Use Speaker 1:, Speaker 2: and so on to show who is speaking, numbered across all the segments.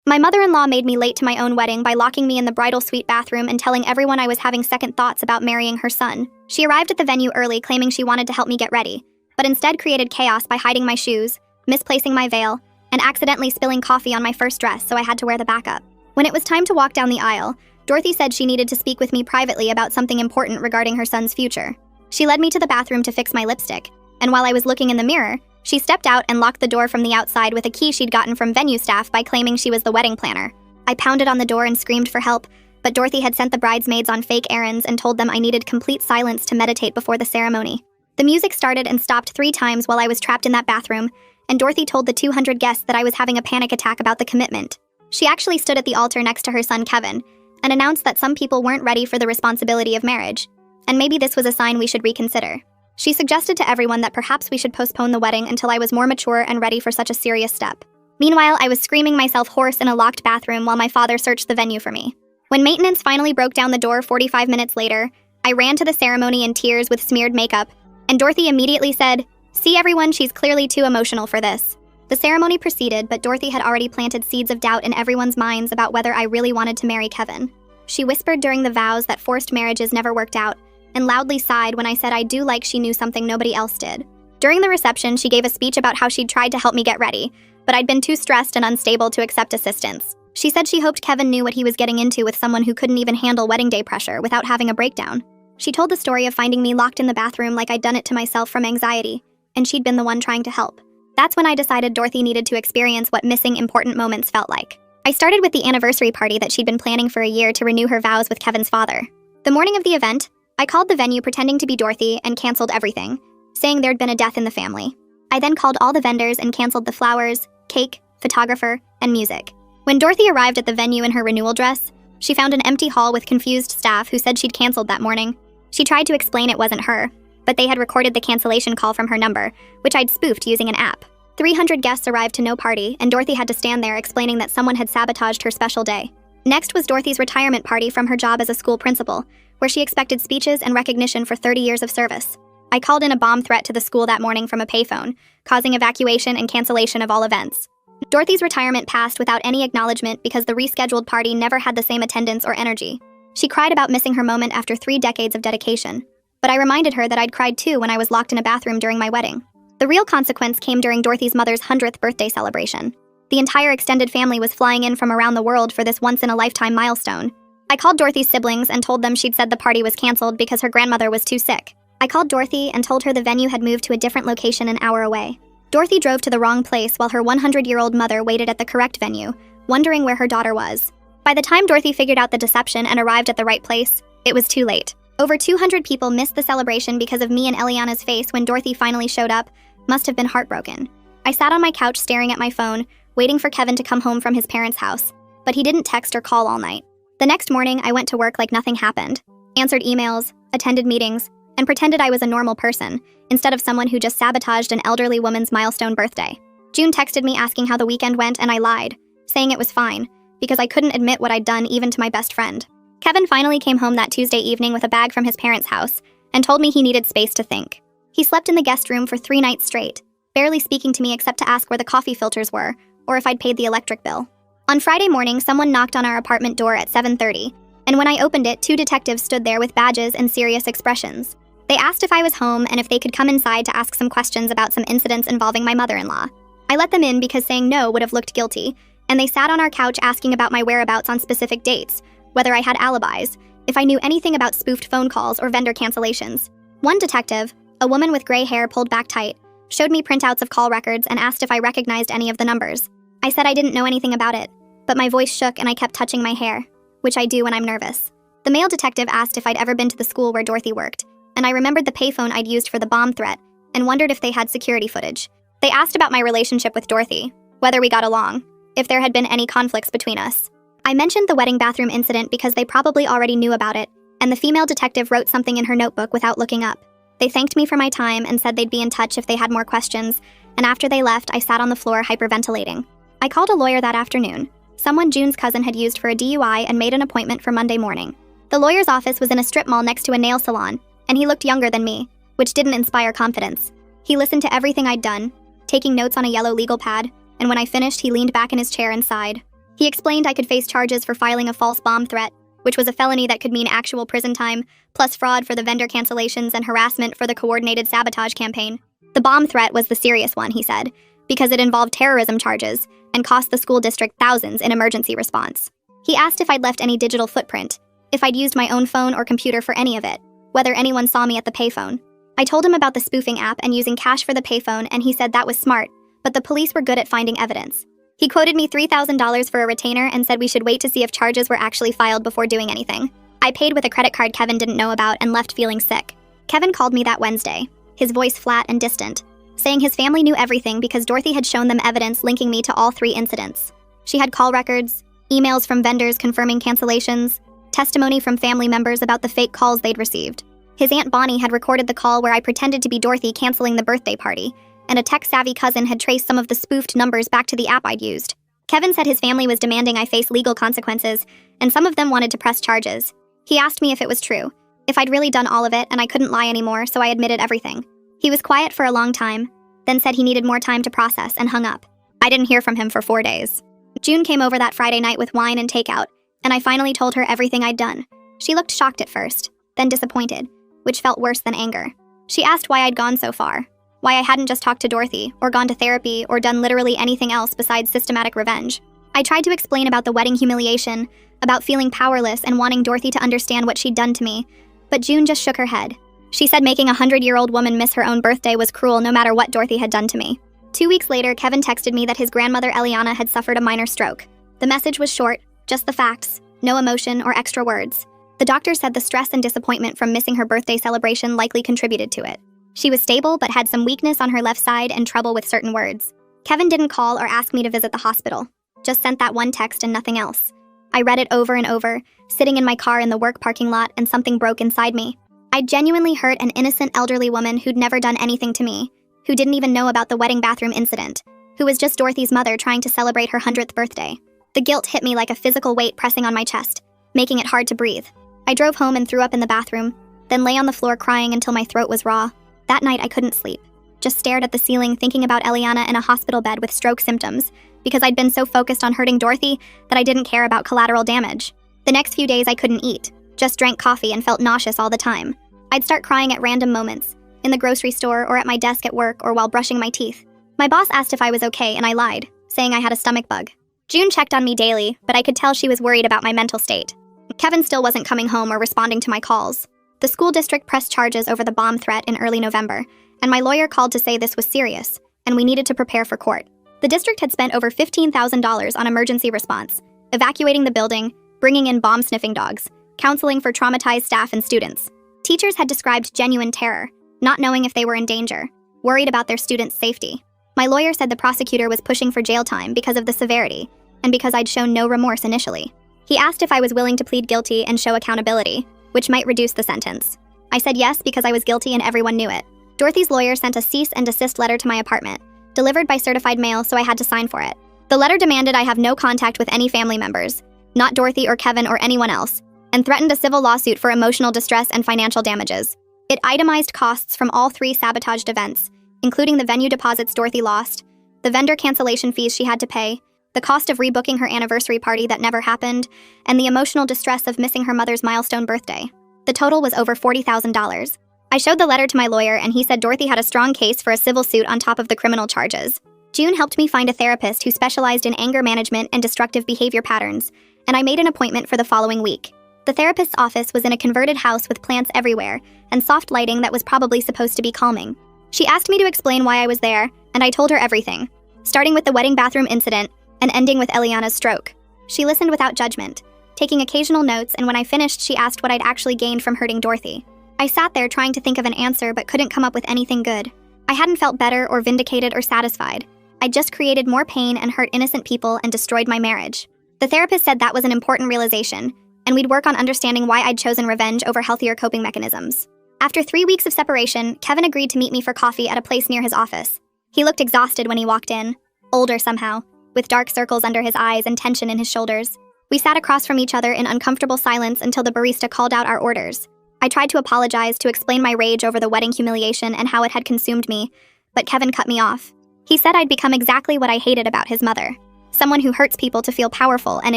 Speaker 1: My mother-in-law made me late to my own wedding by locking me in the bridal suite bathroom and telling everyone I was having second thoughts about marrying her son. She arrived at the venue early claiming she wanted to help me get ready, but instead created chaos by hiding my shoes, misplacing my veil, and accidentally spilling coffee on my first dress, so I had to wear the backup. When it was time to walk down the aisle, Dorothy said she needed to speak with me privately about something important regarding her son's future. She led me to the bathroom to fix my lipstick, and while I was looking in the mirror, she stepped out and locked the door from the outside with a key she'd gotten from venue staff by claiming she was the wedding planner. I pounded on the door and screamed for help, but Dorothy had sent the bridesmaids on fake errands and told them I needed complete silence to meditate before the ceremony. The music started and stopped 3 times while I was trapped in that bathroom, and Dorothy told the 200 guests that I was having a panic attack about the commitment. She actually stood at the altar next to her son Kevin and announced that some people weren't ready for the responsibility of marriage, and maybe this was a sign we should reconsider. She suggested to everyone that perhaps we should postpone the wedding until I was more mature and ready for such a serious step. Meanwhile, I was screaming myself hoarse in a locked bathroom while my father searched the venue for me. When maintenance finally broke down the door 45 minutes later, I ran to the ceremony in tears with smeared makeup, and Dorothy immediately said, "See everyone, she's clearly too emotional for this." The ceremony proceeded, but Dorothy had already planted seeds of doubt in everyone's minds about whether I really wanted to marry Kevin. She whispered during the vows that forced marriages never worked out, and loudly sighed when I said I do like she knew something nobody else did. During the reception, she gave a speech about how she'd tried to help me get ready, but I'd been too stressed and unstable to accept assistance. She said she hoped Kevin knew what he was getting into with someone who couldn't even handle wedding day pressure without having a breakdown. She told the story of finding me locked in the bathroom like I'd done it to myself from anxiety, and she'd been the one trying to help. That's when I decided Dorothy needed to experience what missing important moments felt like. I started with the anniversary party that she'd been planning for a year to renew her vows with Kevin's father. The morning of the event, I called the venue pretending to be Dorothy and canceled everything, saying there'd been a death in the family. I then called all the vendors and canceled the flowers, cake, photographer, and music. When Dorothy arrived at the venue in her renewal dress, she found an empty hall with confused staff who said she'd canceled that morning. She tried to explain it wasn't her, but they had recorded the cancellation call from her number, which I'd spoofed using an app. 300 guests arrived to no party, and Dorothy had to stand there explaining that someone had sabotaged her special day. Next was Dorothy's retirement party from her job as a school principal, where she expected speeches and recognition for 30 years of service. I called in a bomb threat to the school that morning from a payphone, causing evacuation and cancellation of all events. Dorothy's retirement passed without any acknowledgement because the rescheduled party never had the same attendance or energy. She cried about missing her moment after 3 decades of dedication. But I reminded her that I'd cried too when I was locked in a bathroom during my wedding. The real consequence came during Dorothy's mother's 100th birthday celebration. The entire extended family was flying in from around the world for this once-in-a-lifetime milestone. I called Dorothy's siblings and told them she'd said the party was canceled because her grandmother was too sick. I called Dorothy and told her the venue had moved to a different location an hour away. Dorothy drove to the wrong place while her 100-year-old mother waited at the correct venue, wondering where her daughter was. By the time Dorothy figured out the deception and arrived at the right place, it was too late. Over 200 people missed the celebration because of me and Eliana's face when Dorothy finally showed up. Must have been heartbroken. I sat on my couch staring at my phone, waiting for Kevin to come home from his parents' house, but he didn't text or call all night. The next morning, I went to work like nothing happened, answered emails, attended meetings, and pretended I was a normal person, instead of someone who just sabotaged an elderly woman's milestone birthday. June texted me asking how the weekend went, and I lied, saying it was fine, because I couldn't admit what I'd done even to my best friend. Kevin finally came home that Tuesday evening with a bag from his parents' house, and told me he needed space to think. He slept in the guest room for 3 nights straight, barely speaking to me except to ask where the coffee filters were, or if I'd paid the electric bill. On Friday morning, someone knocked on our apartment door at 7:30, and when I opened it, 2 detectives stood there with badges and serious expressions. They asked if I was home and if they could come inside to ask some questions about some incidents involving my mother-in-law. I let them in because saying no would have looked guilty, and they sat on our couch asking about my whereabouts on specific dates, whether I had alibis, if I knew anything about spoofed phone calls or vendor cancellations. One detective, a woman with gray hair pulled back tight, showed me printouts of call records and asked if I recognized any of the numbers. I said I didn't know anything about it, but my voice shook and I kept touching my hair, which I do when I'm nervous. The male detective asked if I'd ever been to the school where Dorothy worked, and I remembered the payphone I'd used for the bomb threat and wondered if they had security footage. They asked about my relationship with Dorothy, whether we got along, if there had been any conflicts between us. I mentioned the wedding bathroom incident because they probably already knew about it, and the female detective wrote something in her notebook without looking up. They thanked me for my time and said they'd be in touch if they had more questions, and after they left, I sat on the floor hyperventilating. I called a lawyer that afternoon, someone June's cousin had used for a DUI, and made an appointment for Monday morning. The lawyer's office was in a strip mall next to a nail salon, and he looked younger than me, which didn't inspire confidence. He listened to everything I'd done, taking notes on a yellow legal pad, and when I finished, he leaned back in his chair and sighed. He explained I could face charges for filing a false bomb threat, which was a felony that could mean actual prison time, plus fraud for the vendor cancellations and harassment for the coordinated sabotage campaign. The bomb threat was the serious one, he said, because it involved terrorism charges and cost the school district thousands in emergency response. He asked if I'd left any digital footprint, if I'd used my own phone or computer for any of it, whether anyone saw me at the payphone. I told him about the spoofing app and using cash for the payphone, and he said that was smart, but the police were good at finding evidence. He quoted me $3,000 for a retainer and said we should wait to see if charges were actually filed before doing anything. I paid with a credit card Kevin didn't know about and left feeling sick. Kevin called me that Wednesday, his voice flat and distant, saying his family knew everything because Dorothy had shown them evidence linking me to all 3 incidents. She had call records, emails from vendors confirming cancellations, testimony from family members about the fake calls they'd received. His Aunt Bonnie had recorded the call where I pretended to be Dorothy canceling the birthday party, and a tech-savvy cousin had traced some of the spoofed numbers back to the app I'd used. Kevin said his family was demanding I face legal consequences, and some of them wanted to press charges. He asked me if it was true, if I'd really done all of it and I couldn't lie anymore, so I admitted everything. He was quiet for a long time, then said he needed more time to process and hung up. I didn't hear from him for 4 days. June came over that Friday night with wine and takeout, and I finally told her everything I'd done. She looked shocked at first, then disappointed, which felt worse than anger. She asked why I'd gone so far, why I hadn't just talked to Dorothy, or gone to therapy, or done literally anything else besides systematic revenge. I tried to explain about the wedding humiliation, about feeling powerless and wanting Dorothy to understand what she'd done to me, but June just shook her head. She said making a 100-year-old woman miss her own birthday was cruel no matter what Dorothy had done to me. 2 weeks later, Kevin texted me that his grandmother Eliana had suffered a minor stroke. The message was short, just the facts, no emotion or extra words. The doctor said the stress and disappointment from missing her birthday celebration likely contributed to it. She was stable but had some weakness on her left side and trouble with certain words. Kevin didn't call or ask me to visit the hospital, just sent that one text and nothing else. I read it over and over, sitting in my car in the work parking lot, and something broke inside me. I'd genuinely hurt an innocent elderly woman who'd never done anything to me, who didn't even know about the wedding bathroom incident, who was just Dorothy's mother trying to celebrate her 100th birthday. The guilt hit me like a physical weight pressing on my chest, making it hard to breathe. I drove home and threw up in the bathroom, then lay on the floor crying until my throat was raw. That night I couldn't sleep, just stared at the ceiling thinking about Eliana in a hospital bed with stroke symptoms, because I'd been so focused on hurting Dorothy that I didn't care about collateral damage. The next few days I couldn't eat, just drank coffee and felt nauseous all the time. I'd start crying at random moments, in the grocery store or at my desk at work or while brushing my teeth. My boss asked if I was okay and I lied, saying I had a stomach bug. June checked on me daily, but I could tell she was worried about my mental state. Kevin still wasn't coming home or responding to my calls. The school district pressed charges over the bomb threat in early November, and my lawyer called to say this was serious, and we needed to prepare for court. The district had spent over $15,000 on emergency response, evacuating the building, bringing in bomb-sniffing dogs, counseling for traumatized staff and students. Teachers had described genuine terror, not knowing if they were in danger, worried about their students' safety. My lawyer said the prosecutor was pushing for jail time because of the severity, and because I'd shown no remorse initially. He asked if I was willing to plead guilty and show accountability, which might reduce the sentence. I said yes because I was guilty and everyone knew it. Dorothy's lawyer sent a cease and desist letter to my apartment, delivered by certified mail, so I had to sign for it. The letter demanded I have no contact with any family members, not Dorothy or Kevin or anyone else, and threatened a civil lawsuit for emotional distress and financial damages. It itemized costs from all 3 sabotaged events, including the venue deposits Dorothy lost, the vendor cancellation fees she had to pay, the cost of rebooking her anniversary party that never happened, and the emotional distress of missing her mother's milestone birthday. The total was over $40,000. I showed the letter to my lawyer and he said Dorothy had a strong case for a civil suit on top of the criminal charges. June helped me find a therapist who specialized in anger management and destructive behavior patterns, and I made an appointment for the following week. The therapist's office was in a converted house with plants everywhere and soft lighting that was probably supposed to be calming. She asked me to explain why I was there, and I told her everything, starting with the wedding bathroom incident and ending with Eliana's stroke. She listened without judgment, taking occasional notes, and when I finished, she asked what I'd actually gained from hurting Dorothy. I sat there trying to think of an answer but couldn't come up with anything good. I hadn't felt better or vindicated or satisfied. I'd just created more pain and hurt innocent people and destroyed my marriage. The therapist said that was an important realization, and we'd work on understanding why I'd chosen revenge over healthier coping mechanisms. After 3 weeks of separation, Kevin agreed to meet me for coffee at a place near his office. He looked exhausted when he walked in, older somehow, with dark circles under his eyes and tension in his shoulders. We sat across from each other in uncomfortable silence until the barista called out our orders. I tried to apologize, to explain my rage over the wedding humiliation and how it had consumed me, but Kevin cut me off. He said I'd become exactly what I hated about his mother. someone who hurts people to feel powerful and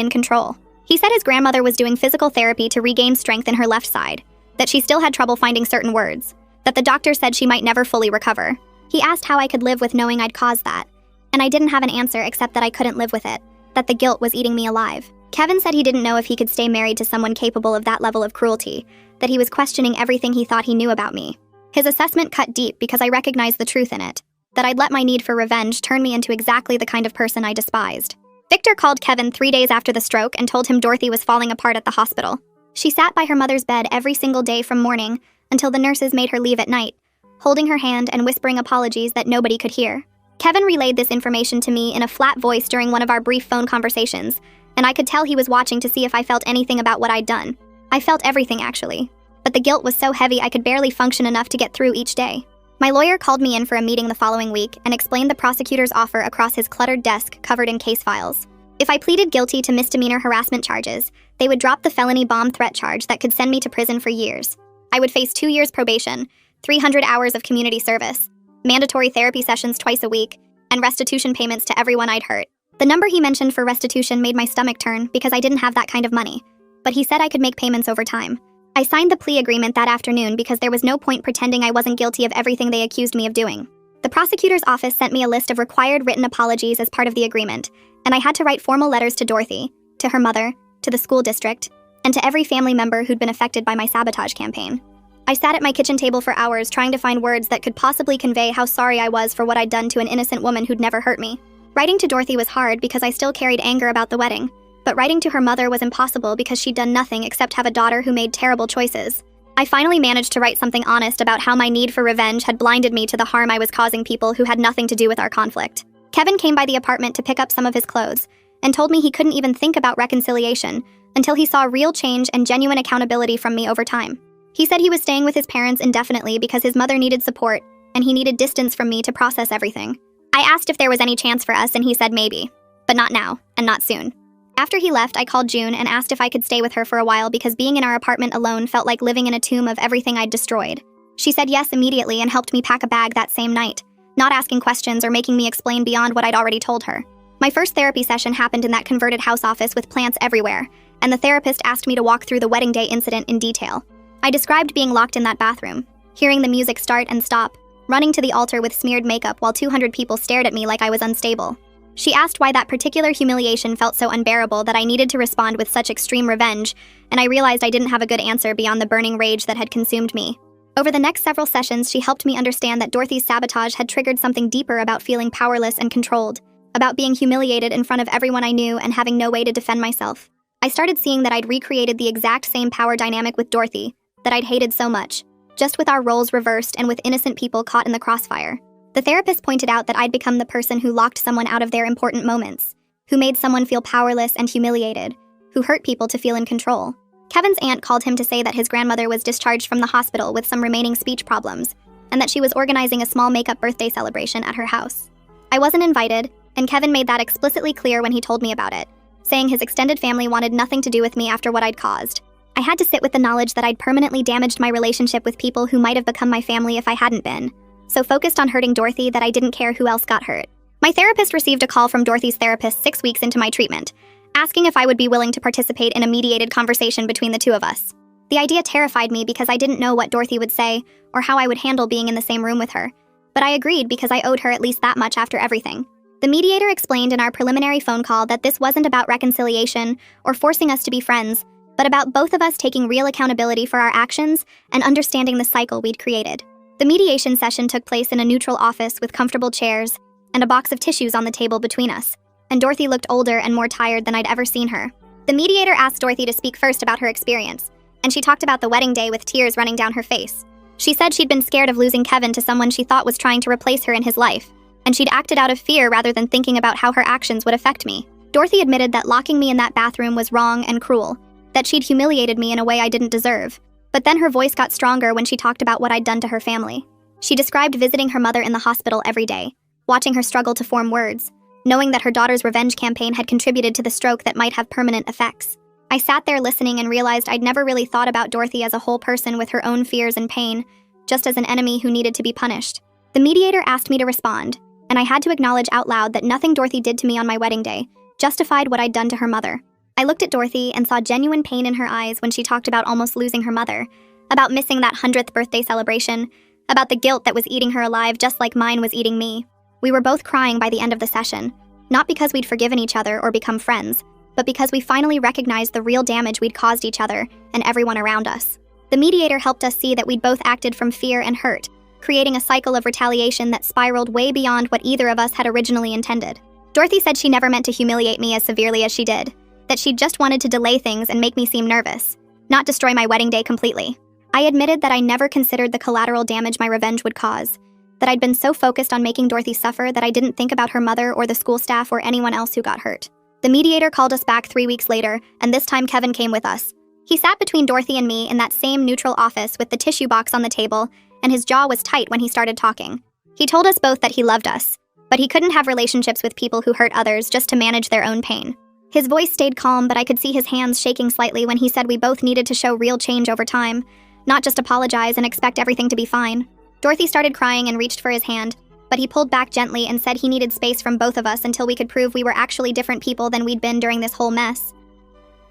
Speaker 1: in control. He said his grandmother was doing physical therapy to regain strength in her left side, that she still had trouble finding certain words, that the doctor said she might never fully recover. He asked how I could live with knowing I'd caused that, and I didn't have an answer except that I couldn't live with it, that the guilt was eating me alive. Kevin said he didn't know if he could stay married to someone capable of that level of cruelty, that he was questioning everything he thought he knew about me. His assessment cut deep because I recognized the truth in it, that I'd let my need for revenge turn me into exactly the kind of person I despised. Victor called Kevin 3 days after the stroke and told him Dorothy was falling apart at the hospital. She sat by her mother's bed every single day from morning until the nurses made her leave at night, holding her hand and whispering apologies that nobody could hear. Kevin relayed this information to me in a flat voice during one of our brief phone conversations, and I could tell he was watching to see if I felt anything about what I'd done. I felt everything, actually. But the guilt was so heavy I could barely function enough to get through each day. My lawyer called me in for a meeting the following week and explained the prosecutor's offer across his cluttered desk covered in case files. If I pleaded guilty to misdemeanor harassment charges, they would drop the felony bomb threat charge that could send me to prison for years. I would face 2 years probation, 300 hours of community service, mandatory therapy sessions twice a week, and restitution payments to everyone I'd hurt. The number he mentioned for restitution made my stomach turn because I didn't have that kind of money, but he said I could make payments over time. I signed the plea agreement that afternoon because there was no point pretending I wasn't guilty of everything they accused me of doing. The prosecutor's office sent me a list of required written apologies as part of the agreement, and I had to write formal letters to Dorothy, to her mother, to the school district, and to every family member who'd been affected by my sabotage campaign. I sat at my kitchen table for hours trying to find words that could possibly convey how sorry I was for what I'd done to an innocent woman who'd never hurt me. Writing to Dorothy was hard because I still carried anger about the wedding, but writing to her mother was impossible because she'd done nothing except have a daughter who made terrible choices. I finally managed to write something honest about how my need for revenge had blinded me to the harm I was causing people who had nothing to do with our conflict. Kevin came by the apartment to pick up some of his clothes and told me he couldn't even think about reconciliation until he saw real change and genuine accountability from me over time. He said he was staying with his parents indefinitely because his mother needed support and he needed distance from me to process everything. I asked if there was any chance for us and he said maybe, but not now and not soon. After he left, I called June and asked if I could stay with her for a while because being in our apartment alone felt like living in a tomb of everything I'd destroyed. She said yes immediately and helped me pack a bag that same night, not asking questions or making me explain beyond what I'd already told her. My first therapy session happened in that converted house office with plants everywhere, and the therapist asked me to walk through the wedding day incident in detail. I described being locked in that bathroom, hearing the music start and stop, running to the altar with smeared makeup while 200 people stared at me like I was unstable. She asked why that particular humiliation felt so unbearable that I needed to respond with such extreme revenge, and I realized I didn't have a good answer beyond the burning rage that had consumed me. Over the next several sessions, she helped me understand that Dorothy's sabotage had triggered something deeper about feeling powerless and controlled, about being humiliated in front of everyone I knew and having no way to defend myself. I started seeing that I'd recreated the exact same power dynamic with Dorothy that I'd hated so much, just with our roles reversed and with innocent people caught in the crossfire. The therapist pointed out that I'd become the person who locked someone out of their important moments, who made someone feel powerless and humiliated, who hurt people to feel in control. Kevin's aunt called him to say that his grandmother was discharged from the hospital with some remaining speech problems, and that she was organizing a small makeup birthday celebration at her house. I wasn't invited, and Kevin made that explicitly clear when he told me about it, saying his extended family wanted nothing to do with me after what I'd caused. I had to sit with the knowledge that I'd permanently damaged my relationship with people who might have become my family if I hadn't been, so focused on hurting Dorothy that I didn't care who else got hurt. My therapist received a call from Dorothy's therapist 6 weeks into my treatment, asking if I would be willing to participate in a mediated conversation between the two of us. The idea terrified me because I didn't know what Dorothy would say or how I would handle being in the same room with her, but I agreed because I owed her at least that much after everything. The mediator explained in our preliminary phone call that this wasn't about reconciliation or forcing us to be friends, but about both of us taking real accountability for our actions and understanding the cycle we'd created. The mediation session took place in a neutral office with comfortable chairs and a box of tissues on the table between us, and Dorothy looked older and more tired than I'd ever seen her. The mediator asked Dorothy to speak first about her experience, and she talked about the wedding day with tears running down her face. She said she'd been scared of losing Kevin to someone she thought was trying to replace her in his life, and she'd acted out of fear rather than thinking about how her actions would affect me. Dorothy admitted that locking me in that bathroom was wrong and cruel, that she'd humiliated me in a way I didn't deserve. But then her voice got stronger when she talked about what I'd done to her family. She described visiting her mother in the hospital every day, watching her struggle to form words, knowing that her daughter's revenge campaign had contributed to the stroke that might have permanent effects. I sat there listening and realized I'd never really thought about Dorothy as a whole person with her own fears and pain, just as an enemy who needed to be punished. The mediator asked me to respond, and I had to acknowledge out loud that nothing Dorothy did to me on my wedding day justified what I'd done to her mother. I looked at Dorothy and saw genuine pain in her eyes when she talked about almost losing her mother, about missing that 100th birthday celebration, about the guilt that was eating her alive just like mine was eating me. We were both crying by the end of the session, not because we'd forgiven each other or become friends, but because we finally recognized the real damage we'd caused each other and everyone around us. The mediator helped us see that we'd both acted from fear and hurt, creating a cycle of retaliation that spiraled way beyond what either of us had originally intended. Dorothy said she never meant to humiliate me as severely as she did, that she just wanted to delay things and make me seem nervous, not destroy my wedding day completely. I admitted that I never considered the collateral damage my revenge would cause, that I'd been so focused on making Dorothy suffer that I didn't think about her mother or the school staff or anyone else who got hurt. The mediator called us back 3 weeks later, and this time Kevin came with us. He sat between Dorothy and me in that same neutral office with the tissue box on the table, and his jaw was tight when he started talking. He told us both that he loved us, but he couldn't have relationships with people who hurt others just to manage their own pain. His voice stayed calm, but I could see his hands shaking slightly when he said we both needed to show real change over time, not just apologize and expect everything to be fine. Dorothy started crying and reached for his hand, but he pulled back gently and said he needed space from both of us until we could prove we were actually different people than we'd been during this whole mess.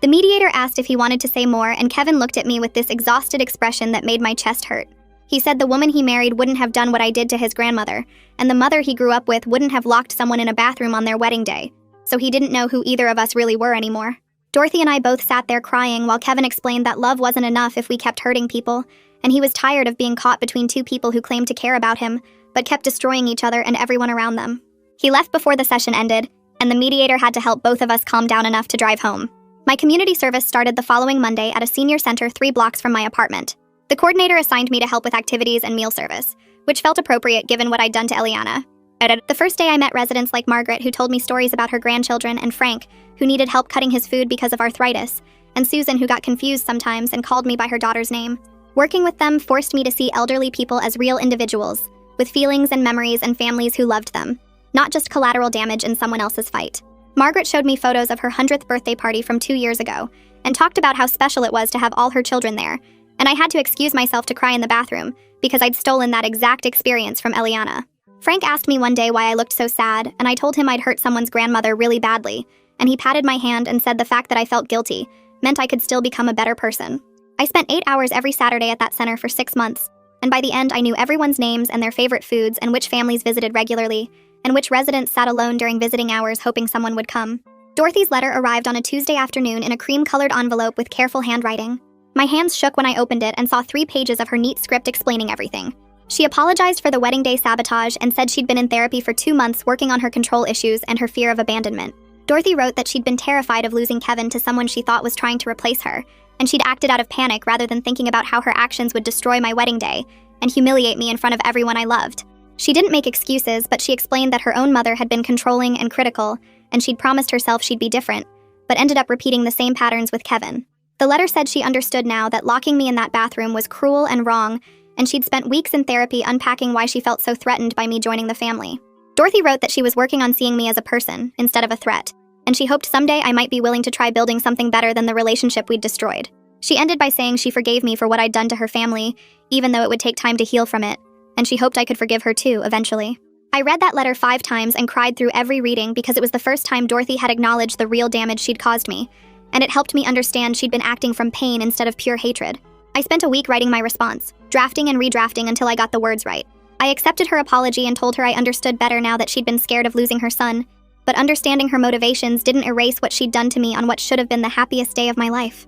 Speaker 1: The mediator asked if he wanted to say more, and Kevin looked at me with this exhausted expression that made my chest hurt. He said the woman he married wouldn't have done what I did to his grandmother, and the mother he grew up with wouldn't have locked someone in a bathroom on their wedding day, so he didn't know who either of us really were anymore. Dorothy and I both sat there crying while Kevin explained that love wasn't enough if we kept hurting people, and he was tired of being caught between two people who claimed to care about him, but kept destroying each other and everyone around them. He left before the session ended, and the mediator had to help both of us calm down enough to drive home. My community service started the following Monday at a senior center 3 blocks from my apartment. The coordinator assigned me to help with activities and meal service, which felt appropriate given what I'd done to Eliana. The first day I met residents like Margaret, who told me stories about her grandchildren, and Frank, who needed help cutting his food because of arthritis, and Susan, who got confused sometimes and called me by her daughter's name. Working with them forced me to see elderly people as real individuals, with feelings and memories and families who loved them, not just collateral damage in someone else's fight. Margaret showed me photos of her 100th birthday party from 2 years ago, and talked about how special it was to have all her children there, and I had to excuse myself to cry in the bathroom because I'd stolen that exact experience from Eliana. Frank asked me one day why I looked so sad, and I told him I'd hurt someone's grandmother really badly, and he patted my hand and said the fact that I felt guilty meant I could still become a better person. I spent 8 hours every Saturday at that center for 6 months, and by the end I knew everyone's names and their favorite foods and which families visited regularly, and which residents sat alone during visiting hours hoping someone would come. Dorothy's letter arrived on a Tuesday afternoon in a cream-colored envelope with careful handwriting. My hands shook when I opened it and saw 3 pages of her neat script explaining everything. She apologized for the wedding day sabotage and said she'd been in therapy for 2 months working on her control issues and her fear of abandonment. Dorothy wrote that she'd been terrified of losing Kevin to someone she thought was trying to replace her, and she'd acted out of panic rather than thinking about how her actions would destroy my wedding day and humiliate me in front of everyone I loved. She didn't make excuses, but she explained that her own mother had been controlling and critical, and she'd promised herself she'd be different, but ended up repeating the same patterns with Kevin. The letter said she understood now that locking me in that bathroom was cruel and wrong, and she'd spent weeks in therapy unpacking why she felt so threatened by me joining the family. Dorothy wrote that she was working on seeing me as a person instead of a threat, and she hoped someday I might be willing to try building something better than the relationship we'd destroyed. She ended by saying she forgave me for what I'd done to her family, even though it would take time to heal from it, and she hoped I could forgive her too, eventually. I read that letter 5 times and cried through every reading because it was the first time Dorothy had acknowledged the real damage she'd caused me, and it helped me understand she'd been acting from pain instead of pure hatred. I spent a week writing my response, drafting and redrafting until I got the words right. I accepted her apology and told her I understood better now that she'd been scared of losing her son, but understanding her motivations didn't erase what she'd done to me on what should have been the happiest day of my life.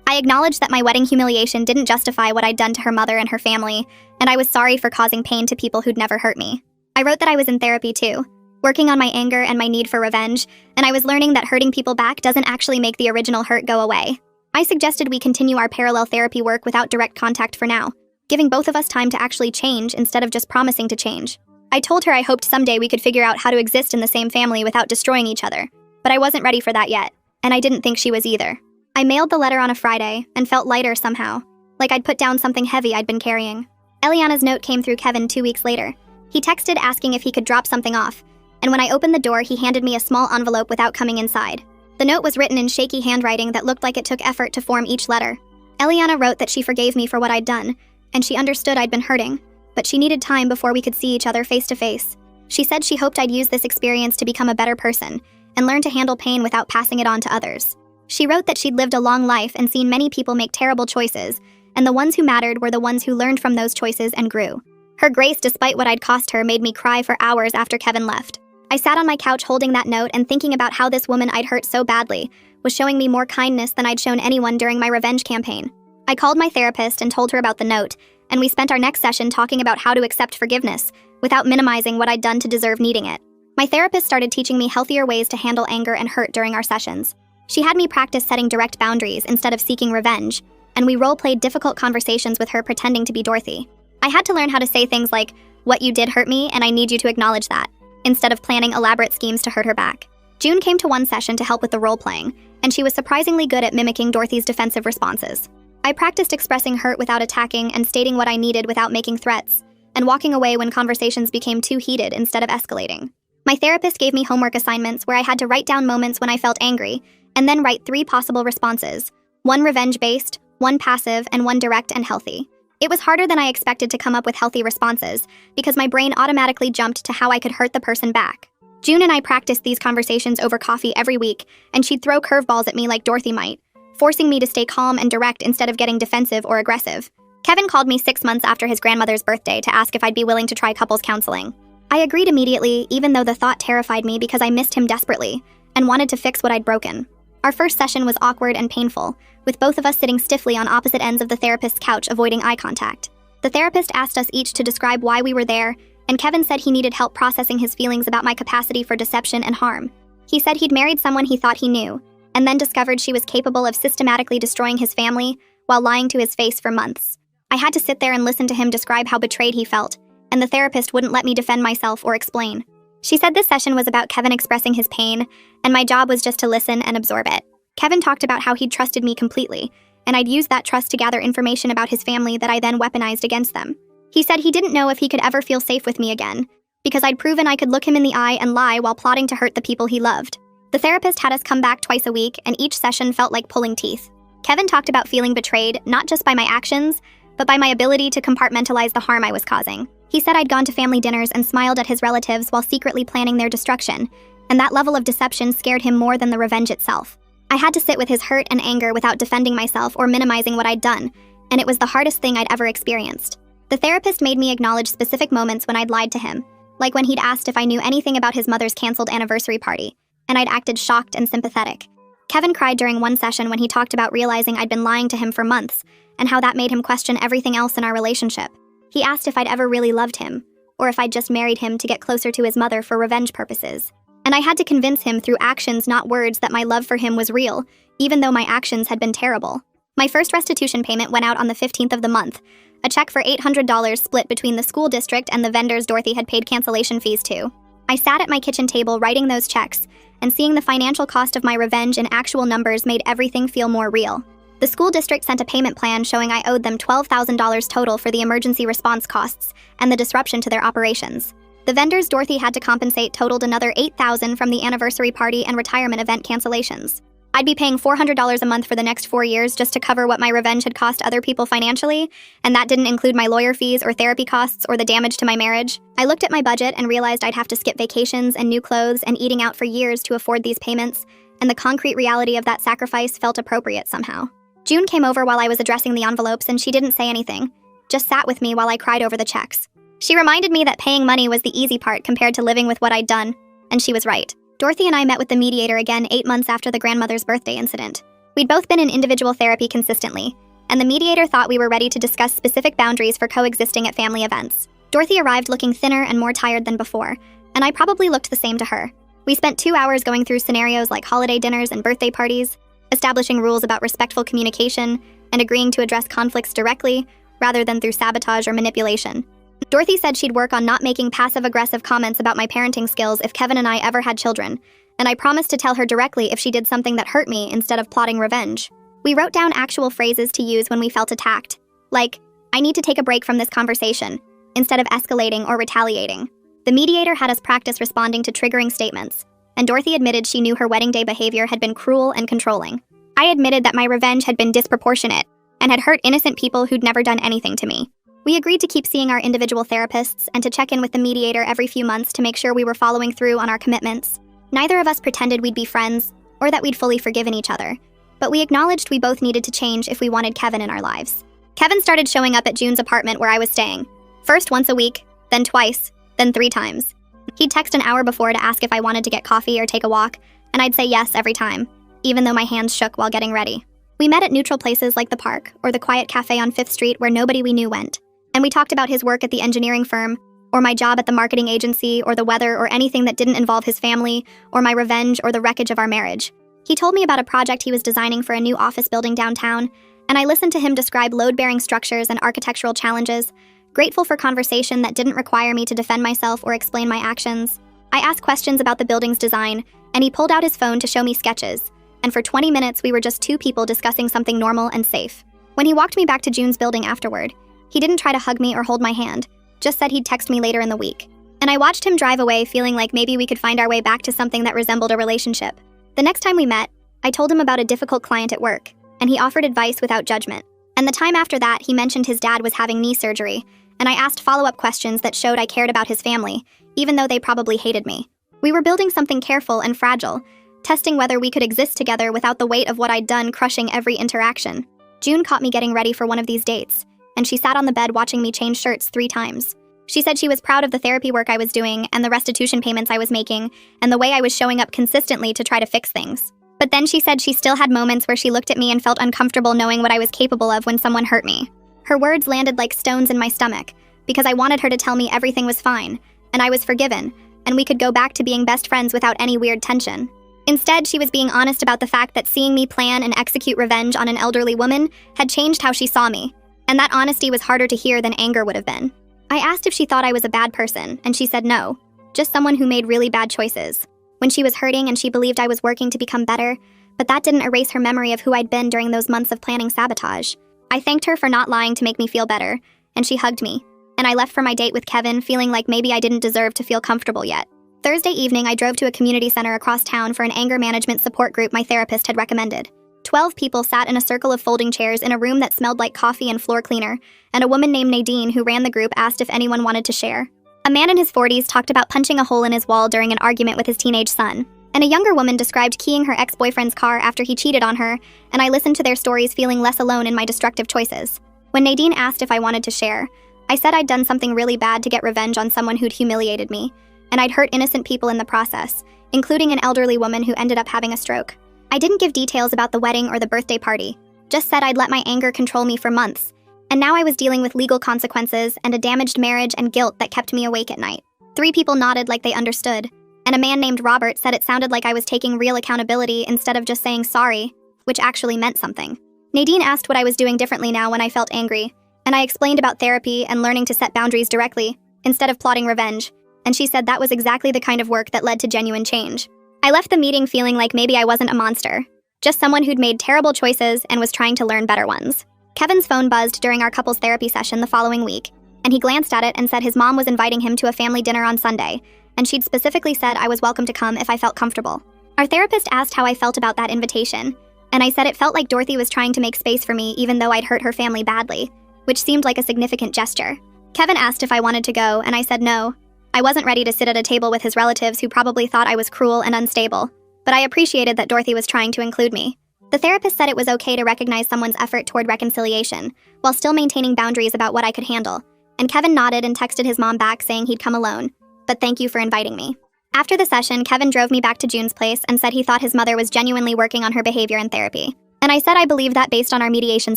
Speaker 1: I acknowledged that my wedding humiliation didn't justify what I'd done to her mother and her family, and I was sorry for causing pain to people who'd never hurt me. I wrote that I was in therapy too, working on my anger and my need for revenge, and I was learning that hurting people back doesn't actually make the original hurt go away. I suggested we continue our parallel therapy work without direct contact for now, giving both of us time to actually change instead of just promising to change. I told her I hoped someday we could figure out how to exist in the same family without destroying each other, but I wasn't ready for that yet, and I didn't think she was either. I mailed the letter on a Friday and felt lighter somehow, like I'd put down something heavy I'd been carrying. Eliana's note came through Kevin 2 weeks later. He texted asking if he could drop something off, and when I opened the door, he handed me a small envelope without coming inside. The note was written in shaky handwriting that looked like it took effort to form each letter. Eliana wrote that she forgave me for what I'd done, and she understood I'd been hurting, but she needed time before we could see each other face to face. She said she hoped I'd use this experience to become a better person, and learn to handle pain without passing it on to others. She wrote that she'd lived a long life and seen many people make terrible choices, and the ones who mattered were the ones who learned from those choices and grew. Her grace, despite what I'd cost her, made me cry for hours after Kevin left. I sat on my couch holding that note and thinking about how this woman I'd hurt so badly was showing me more kindness than I'd shown anyone during my revenge campaign. I called my therapist and told her about the note, and we spent our next session talking about how to accept forgiveness without minimizing what I'd done to deserve needing it. My therapist started teaching me healthier ways to handle anger and hurt during our sessions. She had me practice setting direct boundaries instead of seeking revenge, and we role-played difficult conversations with her pretending to be Dorothy. I had to learn how to say things like, "What you did hurt me, and I need you to acknowledge that," instead of planning elaborate schemes to hurt her back. June came to one session to help with the role-playing, and she was surprisingly good at mimicking Dorothy's defensive responses. I practiced expressing hurt without attacking and stating what I needed without making threats, and walking away when conversations became too heated instead of escalating. My therapist gave me homework assignments where I had to write down moments when I felt angry, and then write 3 possible responses: 1 revenge-based, 1 passive, and 1 direct and healthy. It was harder than I expected to come up with healthy responses, because my brain automatically jumped to how I could hurt the person back. June and I practiced these conversations over coffee every week, and she'd throw curveballs at me like Dorothy might, forcing me to stay calm and direct instead of getting defensive or aggressive. Kevin called me 6 months after his grandmother's birthday to ask if I'd be willing to try couples counseling. I agreed immediately, even though the thought terrified me because I missed him desperately and wanted to fix what I'd broken. Our first session was awkward and painful, with both of us sitting stiffly on opposite ends of the therapist's couch, avoiding eye contact. The therapist asked us each to describe why we were there, and Kevin said he needed help processing his feelings about my capacity for deception and harm. He said he'd married someone he thought he knew, and then discovered she was capable of systematically destroying his family while lying to his face for months. I had to sit there and listen to him describe how betrayed he felt, and the therapist wouldn't let me defend myself or explain. She said this session was about Kevin expressing his pain, and my job was just to listen and absorb it. Kevin talked about how he'd trusted me completely, and I'd used that trust to gather information about his family that I then weaponized against them. He said he didn't know if he could ever feel safe with me again, because I'd proven I could look him in the eye and lie while plotting to hurt the people he loved. The therapist had us come back twice a week, and each session felt like pulling teeth. Kevin talked about feeling betrayed, not just by my actions, but by my ability to compartmentalize the harm I was causing. He said I'd gone to family dinners and smiled at his relatives while secretly planning their destruction, and that level of deception scared him more than the revenge itself. I had to sit with his hurt and anger without defending myself or minimizing what I'd done, and it was the hardest thing I'd ever experienced. The therapist made me acknowledge specific moments when I'd lied to him, like when he'd asked if I knew anything about his mother's canceled anniversary party, and I'd acted shocked and sympathetic. Kevin cried during one session when he talked about realizing I'd been lying to him for months, and how that made him question everything else in our relationship. He asked if I'd ever really loved him, or if I'd just married him to get closer to his mother for revenge purposes. And I had to convince him through actions, not words, that my love for him was real, even though my actions had been terrible. My first restitution payment went out on the 15th of the month, a check for $800 split between the school district and the vendors Dorothy had paid cancellation fees to. I sat at my kitchen table writing those checks, and seeing the financial cost of my revenge in actual numbers made everything feel more real. The school district sent a payment plan showing I owed them $12,000 total for the emergency response costs and the disruption to their operations. The vendors Dorothy had to compensate totaled another $8,000 from the anniversary party and retirement event cancellations. I'd be paying $400 a month for the next 4 years just to cover what my revenge had cost other people financially, and that didn't include my lawyer fees or therapy costs or the damage to my marriage. I looked at my budget and realized I'd have to skip vacations and new clothes and eating out for years to afford these payments, and the concrete reality of that sacrifice felt appropriate somehow. June came over while I was addressing the envelopes, and she didn't say anything, just sat with me while I cried over the checks. She reminded me that paying money was the easy part compared to living with what I'd done, and she was right. Dorothy and I met with the mediator again 8 months after the grandmother's birthday incident. We'd both been in individual therapy consistently, and the mediator thought we were ready to discuss specific boundaries for coexisting at family events. Dorothy arrived looking thinner and more tired than before, and I probably looked the same to her. We spent 2 hours going through scenarios like holiday dinners and birthday parties, establishing rules about respectful communication, and agreeing to address conflicts directly, rather than through sabotage or manipulation. Dorothy said she'd work on not making passive-aggressive comments about my parenting skills if Kevin and I ever had children, and I promised to tell her directly if she did something that hurt me instead of plotting revenge. We wrote down actual phrases to use when we felt attacked, like, "I need to take a break from this conversation," instead of escalating or retaliating. The mediator had us practice responding to triggering statements, and Dorothy admitted she knew her wedding day behavior had been cruel and controlling. I admitted that my revenge had been disproportionate and had hurt innocent people who'd never done anything to me. We agreed to keep seeing our individual therapists and to check in with the mediator every few months to make sure we were following through on our commitments. Neither of us pretended we'd be friends or that we'd fully forgiven each other, but we acknowledged we both needed to change if we wanted Kevin in our lives. Kevin started showing up at June's apartment where I was staying. First once a week, then twice, then 3 times. He'd text an hour before to ask if I wanted to get coffee or take a walk, and I'd say yes every time, even though my hands shook while getting ready. We met at neutral places like the park or the quiet cafe on 5th Street where nobody we knew went, and we talked about his work at the engineering firm, or my job at the marketing agency, or the weather, or anything that didn't involve his family, or my revenge, or the wreckage of our marriage. He told me about a project he was designing for a new office building downtown, and I listened to him describe load-bearing structures and architectural challenges, grateful for conversation that didn't require me to defend myself or explain my actions. I asked questions about the building's design, and he pulled out his phone to show me sketches, and for 20 minutes we were just 2 people discussing something normal and safe. When he walked me back to June's building afterward, he didn't try to hug me or hold my hand, just said he'd text me later in the week. And I watched him drive away feeling like maybe we could find our way back to something that resembled a relationship. The next time we met, I told him about a difficult client at work, and he offered advice without judgment. And the time after that, he mentioned his dad was having knee surgery, and I asked follow-up questions that showed I cared about his family, even though they probably hated me. We were building something careful and fragile, testing whether we could exist together without the weight of what I'd done crushing every interaction. June caught me getting ready for one of these dates, and she sat on the bed watching me change shirts 3 times. She said she was proud of the therapy work I was doing and the restitution payments I was making and the way I was showing up consistently to try to fix things. But then she said she still had moments where she looked at me and felt uncomfortable knowing what I was capable of when someone hurt me. Her words landed like stones in my stomach because I wanted her to tell me everything was fine and I was forgiven and we could go back to being best friends without any weird tension. Instead, she was being honest about the fact that seeing me plan and execute revenge on an elderly woman had changed how she saw me. And that honesty was harder to hear than anger would have been. I asked if she thought I was a bad person, and she said no, just someone who made really bad choices. When she was hurting and she believed I was working to become better, but that didn't erase her memory of who I'd been during those months of planning sabotage. I thanked her for not lying to make me feel better, and she hugged me, and I left for my date with Kevin feeling like maybe I didn't deserve to feel comfortable yet. Thursday evening, I drove to a community center across town for an anger management support group my therapist had recommended. 12 people sat in a circle of folding chairs in a room that smelled like coffee and floor cleaner, and a woman named Nadine who ran the group asked if anyone wanted to share. A man in his 40s talked about punching a hole in his wall during an argument with his teenage son, and a younger woman described keying her ex-boyfriend's car after he cheated on her, and I listened to their stories feeling less alone in my destructive choices. When Nadine asked if I wanted to share, I said I'd done something really bad to get revenge on someone who'd humiliated me, and I'd hurt innocent people in the process, including an elderly woman who ended up having a stroke. I didn't give details about the wedding or the birthday party, just said I'd let my anger control me for months, and now I was dealing with legal consequences and a damaged marriage and guilt that kept me awake at night. 3 people nodded like they understood, and a man named Robert said it sounded like I was taking real accountability instead of just saying sorry, which actually meant something. Nadine asked what I was doing differently now when I felt angry, and I explained about therapy and learning to set boundaries directly, instead of plotting revenge, and she said that was exactly the kind of work that led to genuine change. I left the meeting feeling like maybe I wasn't a monster, just someone who'd made terrible choices and was trying to learn better ones. Kevin's phone buzzed during our couples therapy session the following week, and he glanced at it and said his mom was inviting him to a family dinner on Sunday, and she'd specifically said I was welcome to come if I felt comfortable. Our therapist asked how I felt about that invitation, and I said it felt like Dorothy was trying to make space for me even though I'd hurt her family badly, which seemed like a significant gesture. Kevin asked if I wanted to go, and I said no. I wasn't ready to sit at a table with his relatives who probably thought I was cruel and unstable, but I appreciated that Dorothy was trying to include me. The therapist said it was okay to recognize someone's effort toward reconciliation, while still maintaining boundaries about what I could handle, and Kevin nodded and texted his mom back saying he'd come alone, but thank you for inviting me. After the session, Kevin drove me back to June's place and said he thought his mother was genuinely working on her behavior in therapy, and I said I believed that based on our mediation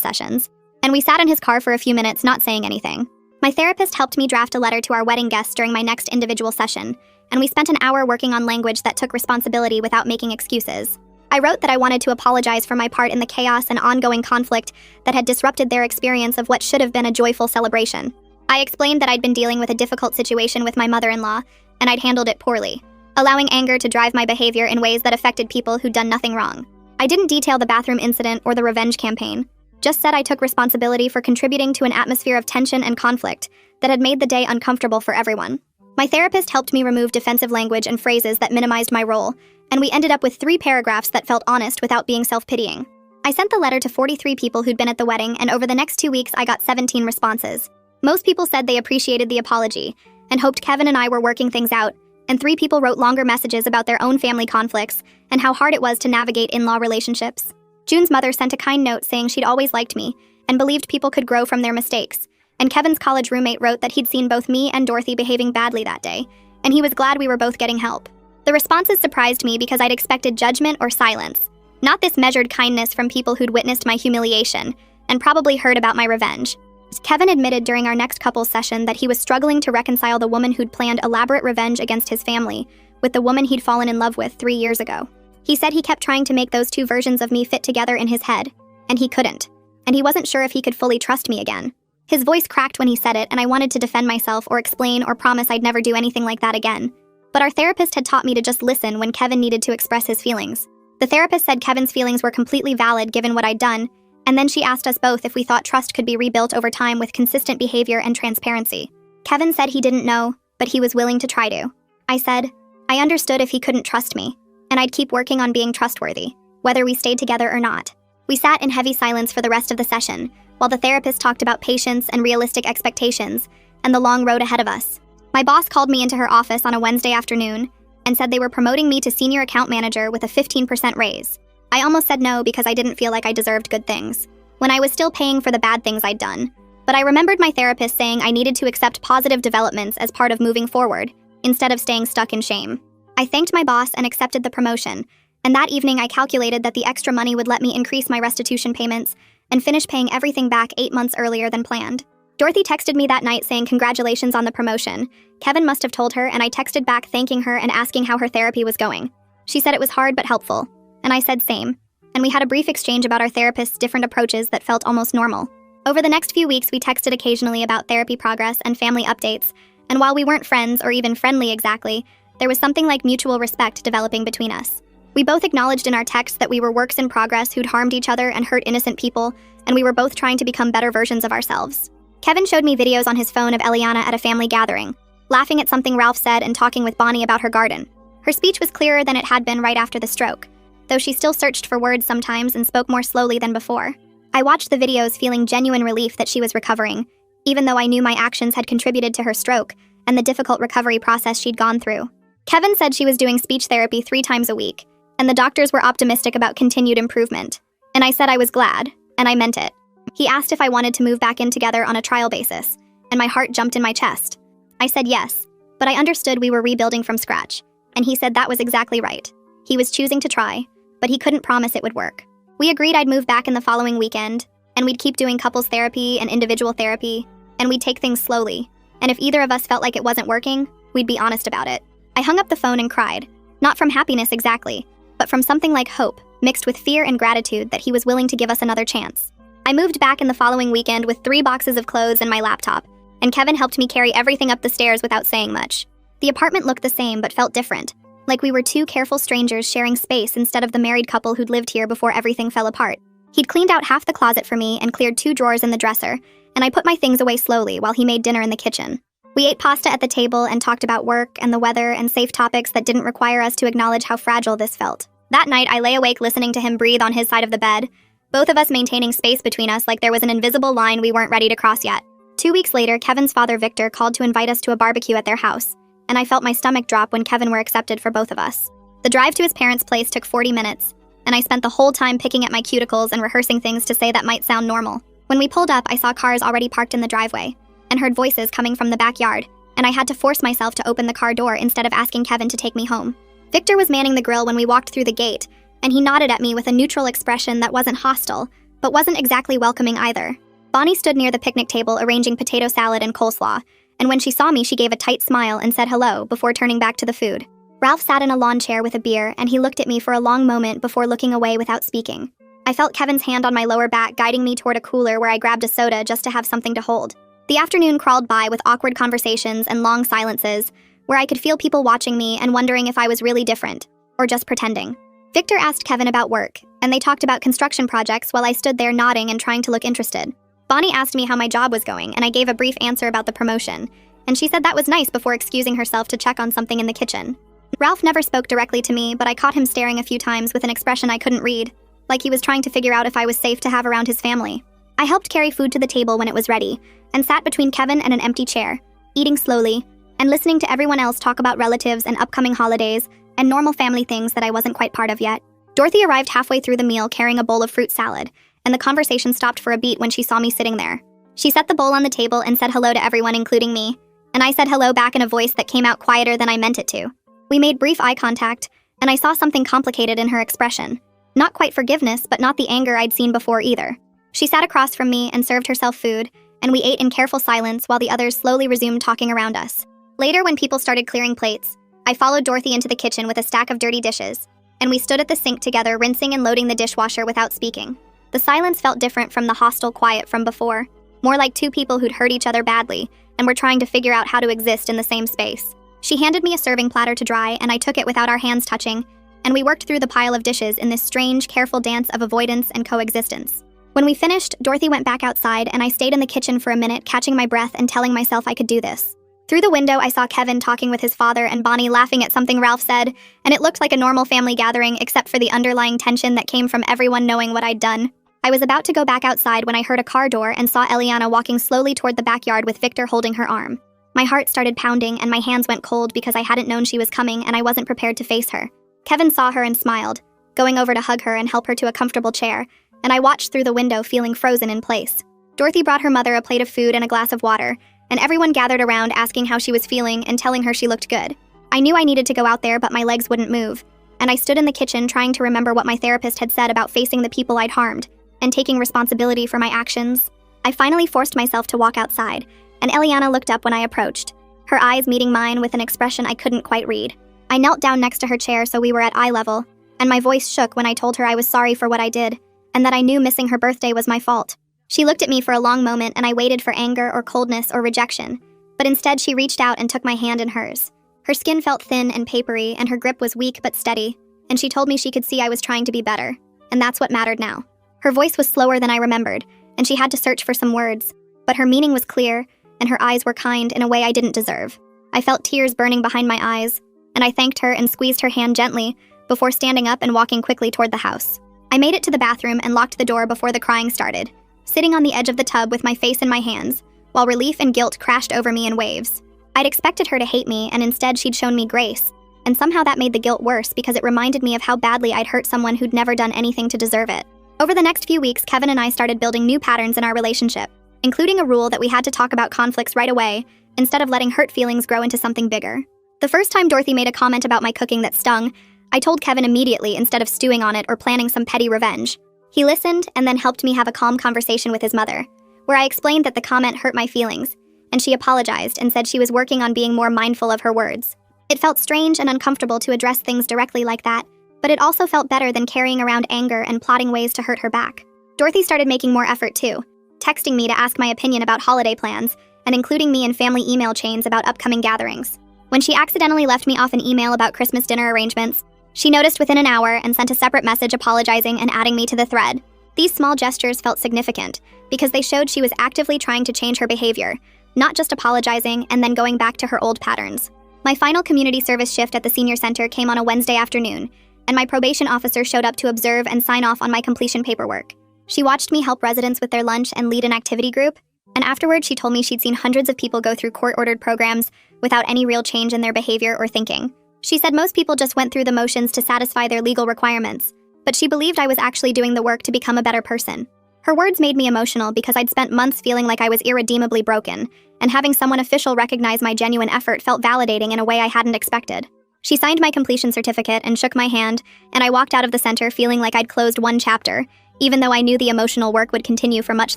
Speaker 1: sessions, and we sat in his car for a few minutes not saying anything. My therapist helped me draft a letter to our wedding guests during my next individual session, and we spent an hour working on language that took responsibility without making excuses. I wrote that I wanted to apologize for my part in the chaos and ongoing conflict that had disrupted their experience of what should have been a joyful celebration. I explained that I'd been dealing with a difficult situation with my mother-in-law, and I'd handled it poorly, allowing anger to drive my behavior in ways that affected people who'd done nothing wrong. I didn't detail the bathroom incident or the revenge campaign, just said I took responsibility for contributing to an atmosphere of tension and conflict that had made the day uncomfortable for everyone. My therapist helped me remove defensive language and phrases that minimized my role, and we ended up with 3 paragraphs that felt honest without being self-pitying. I sent the letter to 43 people who'd been at the wedding, and over the next 2 weeks I got 17 responses. Most people said they appreciated the apology and hoped Kevin and I were working things out, and 3 people wrote longer messages about their own family conflicts and how hard it was to navigate in-law relationships. June's mother sent a kind note saying she'd always liked me and believed people could grow from their mistakes. And Kevin's college roommate wrote that he'd seen both me and Dorothy behaving badly that day, and he was glad we were both getting help. The responses surprised me because I'd expected judgment or silence, not this measured kindness from people who'd witnessed my humiliation and probably heard about my revenge. Kevin admitted during our next couples session that he was struggling to reconcile the woman who'd planned elaborate revenge against his family with the woman he'd fallen in love with 3 years ago. He said he kept trying to make those 2 versions of me fit together in his head, and he couldn't. And he wasn't sure if he could fully trust me again. His voice cracked when he said it, and I wanted to defend myself or explain or promise I'd never do anything like that again. But our therapist had taught me to just listen when Kevin needed to express his feelings. The therapist said Kevin's feelings were completely valid given what I'd done, and then she asked us both if we thought trust could be rebuilt over time with consistent behavior and transparency. Kevin said he didn't know, but he was willing to try to. I said, I understood if he couldn't trust me, and I'd keep working on being trustworthy, whether we stayed together or not. We sat in heavy silence for the rest of the session, while the therapist talked about patience and realistic expectations, and the long road ahead of us. My boss called me into her office on a Wednesday afternoon and said they were promoting me to senior account manager with a 15% raise. I almost said no because I didn't feel like I deserved good things, when I was still paying for the bad things I'd done. But I remembered my therapist saying I needed to accept positive developments as part of moving forward, instead of staying stuck in shame. I thanked my boss and accepted the promotion, and that evening I calculated that the extra money would let me increase my restitution payments and finish paying everything back 8 months earlier than planned. Dorothy texted me that night saying congratulations on the promotion. Kevin must have told her, and I texted back thanking her and asking how her therapy was going. She said it was hard but helpful, and I said same. And we had a brief exchange about our therapist's different approaches that felt almost normal. Over the next few weeks, we texted occasionally about therapy progress and family updates, and while we weren't friends or even friendly exactly, there was something like mutual respect developing between us. We both acknowledged in our texts that we were works in progress who'd harmed each other and hurt innocent people, and we were both trying to become better versions of ourselves. Kevin showed me videos on his phone of Eliana at a family gathering, laughing at something Ralph said and talking with Bonnie about her garden. Her speech was clearer than it had been right after the stroke, though she still searched for words sometimes and spoke more slowly than before. I watched the videos feeling genuine relief that she was recovering, even though I knew my actions had contributed to her stroke and the difficult recovery process she'd gone through. Kevin said she was doing speech therapy 3 times a week, and the doctors were optimistic about continued improvement. And I said I was glad, and I meant it. He asked if I wanted to move back in together on a trial basis, and my heart jumped in my chest. I said yes, but I understood we were rebuilding from scratch, and he said that was exactly right. He was choosing to try, but he couldn't promise it would work. We agreed I'd move back in the following weekend, and we'd keep doing couples therapy and individual therapy, and we'd take things slowly, and if either of us felt like it wasn't working, we'd be honest about it. I hung up the phone and cried, not from happiness exactly, but from something like hope, mixed with fear and gratitude that he was willing to give us another chance. I moved back in the following weekend with 3 boxes of clothes and my laptop, and Kevin helped me carry everything up the stairs without saying much. The apartment looked the same but felt different, like we were 2 careful strangers sharing space instead of the married couple who'd lived here before everything fell apart. He'd cleaned out half the closet for me and cleared 2 drawers in the dresser, and I put my things away slowly while he made dinner in the kitchen. We ate pasta at the table and talked about work and the weather and safe topics that didn't require us to acknowledge how fragile this felt. That night, I lay awake listening to him breathe on his side of the bed, both of us maintaining space between us like there was an invisible line we weren't ready to cross yet. 2 weeks later, Kevin's father, Victor, called to invite us to a barbecue at their house, and I felt my stomach drop when Kevin were accepted for both of us. The drive to his parents' place took 40 minutes, and I spent the whole time picking at my cuticles and rehearsing things to say that might sound normal. When we pulled up, I saw cars already parked in the driveway, and heard voices coming from the backyard, and I had to force myself to open the car door instead of asking Kevin to take me home. Victor was manning the grill when we walked through the gate, and he nodded at me with a neutral expression that wasn't hostile, but wasn't exactly welcoming either. Bonnie stood near the picnic table arranging potato salad and coleslaw, and when she saw me, she gave a tight smile and said hello before turning back to the food. Ralph sat in a lawn chair with a beer, and he looked at me for a long moment before looking away without speaking. I felt Kevin's hand on my lower back guiding me toward a cooler where I grabbed a soda just to have something to hold. The afternoon crawled by with awkward conversations and long silences, where I could feel people watching me and wondering if I was really different, or just pretending. Victor asked Kevin about work, and they talked about construction projects while I stood there nodding and trying to look interested. Bonnie asked me how my job was going, and I gave a brief answer about the promotion, and she said that was nice before excusing herself to check on something in the kitchen. Ralph never spoke directly to me, but I caught him staring a few times with an expression I couldn't read, like he was trying to figure out if I was safe to have around his family. I helped carry food to the table when it was ready, and sat between Kevin and an empty chair, eating slowly, and listening to everyone else talk about relatives and upcoming holidays and normal family things that I wasn't quite part of yet. Dorothy arrived halfway through the meal carrying a bowl of fruit salad, and the conversation stopped for a beat when she saw me sitting there. She set the bowl on the table and said hello to everyone, including me, and I said hello back in a voice that came out quieter than I meant it to. We made brief eye contact, and I saw something complicated in her expression. Not quite forgiveness, but not the anger I'd seen before either. She sat across from me and served herself food, and we ate in careful silence while the others slowly resumed talking around us. Later, when people started clearing plates, I followed Dorothy into the kitchen with a stack of dirty dishes, and we stood at the sink together, rinsing and loading the dishwasher without speaking. The silence felt different from the hostile quiet from before, more like two people who'd hurt each other badly and were trying to figure out how to exist in the same space. She handed me a serving platter to dry, and I took it without our hands touching, and we worked through the pile of dishes in this strange, careful dance of avoidance and coexistence. When we finished, Dorothy went back outside, and I stayed in the kitchen for a minute, catching my breath and telling myself I could do this. Through the window, I saw Kevin talking with his father and Bonnie laughing at something Ralph said, and it looked like a normal family gathering except for the underlying tension that came from everyone knowing what I'd done. I was about to go back outside when I heard a car door and saw Eliana walking slowly toward the backyard with Victor holding her arm. My heart started pounding and my hands went cold because I hadn't known she was coming and I wasn't prepared to face her. Kevin saw her and smiled, going over to hug her and help her to a comfortable chair, and I watched through the window feeling frozen in place. Dorothy brought her mother a plate of food and a glass of water, and everyone gathered around asking how she was feeling and telling her she looked good. I knew I needed to go out there, but my legs wouldn't move, and I stood in the kitchen trying to remember what my therapist had said about facing the people I'd harmed and taking responsibility for my actions. I finally forced myself to walk outside, and Eliana looked up when I approached, her eyes meeting mine with an expression I couldn't quite read. I knelt down next to her chair so we were at eye level, and my voice shook when I told her I was sorry for what I did, and that I knew missing her birthday was my fault. She looked at me for a long moment, and I waited for anger or coldness or rejection, but instead she reached out and took my hand in hers. Her skin felt thin and papery, and her grip was weak but steady, and she told me she could see I was trying to be better, and that's what mattered now. Her voice was slower than I remembered, and she had to search for some words, but her meaning was clear, and her eyes were kind in a way I didn't deserve. I felt tears burning behind my eyes, and I thanked her and squeezed her hand gently before standing up and walking quickly toward the house. I made it to the bathroom and locked the door before the crying started, sitting on the edge of the tub with my face in my hands, while relief and guilt crashed over me in waves. I'd expected her to hate me, and instead she'd shown me grace, and somehow that made the guilt worse because it reminded me of how badly I'd hurt someone who'd never done anything to deserve it. Over the next few weeks, Kevin and I started building new patterns in our relationship, including a rule that we had to talk about conflicts right away, instead of letting hurt feelings grow into something bigger. The first time Dorothy made a comment about my cooking that stung, I told Kevin immediately instead of stewing on it or planning some petty revenge. He listened and then helped me have a calm conversation with his mother, where I explained that the comment hurt my feelings, and she apologized and said she was working on being more mindful of her words. It felt strange and uncomfortable to address things directly like that, but it also felt better than carrying around anger and plotting ways to hurt her back. Dorothy started making more effort too, texting me to ask my opinion about holiday plans and including me in family email chains about upcoming gatherings. When she accidentally left me off an email about Christmas dinner arrangements, she noticed within an hour and sent a separate message apologizing and adding me to the thread. These small gestures felt significant because they showed she was actively trying to change her behavior, not just apologizing and then going back to her old patterns. My final community service shift at the senior center came on a Wednesday afternoon, and my probation officer showed up to observe and sign off on my completion paperwork. She watched me help residents with their lunch and lead an activity group, and afterward she told me she'd seen hundreds of people go through court-ordered programs without any real change in their behavior or thinking. She said most people just went through the motions to satisfy their legal requirements, but she believed I was actually doing the work to become a better person. Her words made me emotional because I'd spent months feeling like I was irredeemably broken, and having someone official recognize my genuine effort felt validating in a way I hadn't expected. She signed my completion certificate and shook my hand, and I walked out of the center feeling like I'd closed one chapter, even though I knew the emotional work would continue for much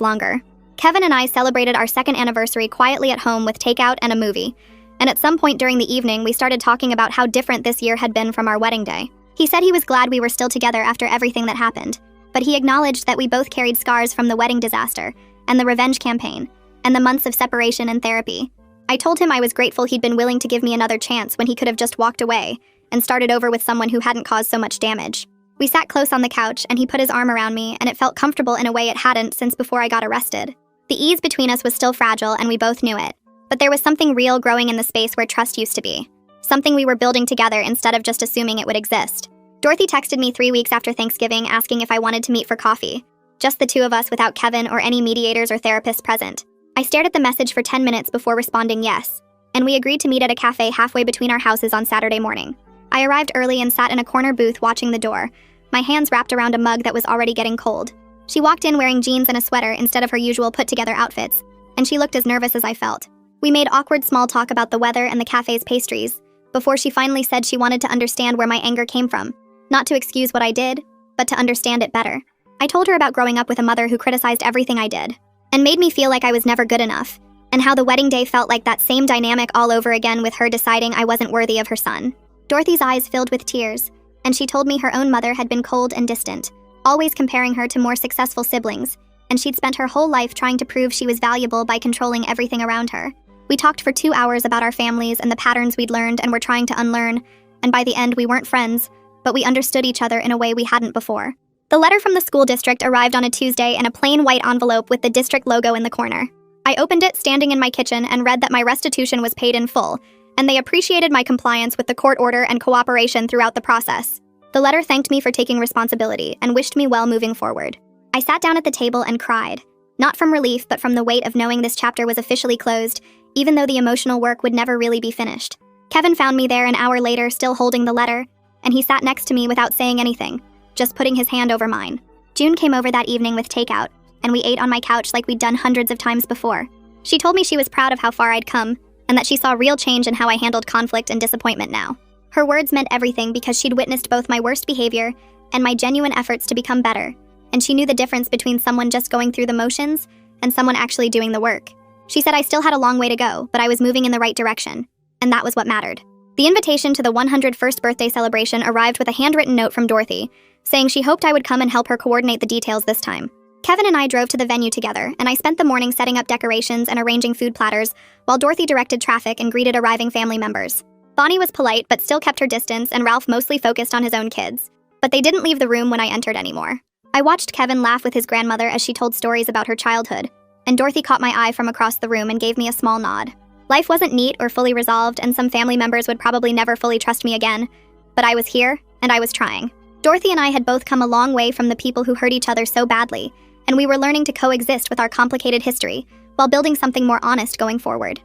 Speaker 1: longer. Kevin and I celebrated our second anniversary quietly at home with takeout and a movie, and at some point during the evening we started talking about how different this year had been from our wedding day. He said he was glad we were still together after everything that happened, but he acknowledged that we both carried scars from the wedding disaster, and the revenge campaign, and the months of separation and therapy. I told him I was grateful he'd been willing to give me another chance when he could have just walked away and started over with someone who hadn't caused so much damage. We sat close on the couch, and he put his arm around me, and it felt comfortable in a way it hadn't since before I got arrested. The ease between us was still fragile, and we both knew it. But there was something real growing in the space where trust used to be. Something we were building together instead of just assuming it would exist. Dorothy texted me 3 weeks after Thanksgiving asking if I wanted to meet for coffee. Just the two of us without Kevin or any mediators or therapists present. I stared at the message for 10 minutes before responding yes. and we agreed to meet at a cafe halfway between our houses on Saturday morning. I arrived early and sat in a corner booth watching the door, my hands wrapped around a mug that was already getting cold. She walked in wearing jeans and a sweater instead of her usual put-together outfits, and she looked as nervous as I felt. We made awkward small talk about the weather and the cafe's pastries, before she finally said she wanted to understand where my anger came from. Not to excuse what I did, but to understand it better. I told her about growing up with a mother who criticized everything I did, and made me feel like I was never good enough, and how the wedding day felt like that same dynamic all over again with her deciding I wasn't worthy of her son. Dorothy's eyes filled with tears, and she told me her own mother had been cold and distant, always comparing her to more successful siblings, and she'd spent her whole life trying to prove she was valuable by controlling everything around her. We talked for 2 hours about our families and the patterns we'd learned and were trying to unlearn, and by the end we weren't friends, but we understood each other in a way we hadn't before. The letter from the school district arrived on a Tuesday in a plain white envelope with the district logo in the corner. I opened it standing in my kitchen and read that my restitution was paid in full, and they appreciated my compliance with the court order and cooperation throughout the process. The letter thanked me for taking responsibility and wished me well moving forward. I sat down at the table and cried, not from relief but from the weight of knowing this chapter was officially closed, even though the emotional work would never really be finished. Kevin found me there an hour later still holding the letter, and he sat next to me without saying anything, just putting his hand over mine. June came over that evening with takeout, and we ate on my couch like we'd done hundreds of times before. She told me she was proud of how far I'd come, and that she saw real change in how I handled conflict and disappointment now. Her words meant everything because she'd witnessed both my worst behavior and my genuine efforts to become better, and she knew the difference between someone just going through the motions and someone actually doing the work. She said I still had a long way to go, but I was moving in the right direction, and that was what mattered. The invitation to the 101st birthday celebration arrived with a handwritten note from Dorothy, saying she hoped I would come and help her coordinate the details this time. Kevin and I drove to the venue together, and I spent the morning setting up decorations and arranging food platters, while Dorothy directed traffic and greeted arriving family members. Bonnie was polite but still kept her distance, and Ralph mostly focused on his own kids. But they didn't leave the room when I entered anymore. I watched Kevin laugh with his grandmother as she told stories about her childhood, and Dorothy caught my eye from across the room and gave me a small nod. Life wasn't neat or fully resolved, and some family members would probably never fully trust me again, but I was here, and I was trying. Dorothy and I had both come a long way from the people who hurt each other so badly, and we were learning to coexist with our complicated history, while building something more honest going forward.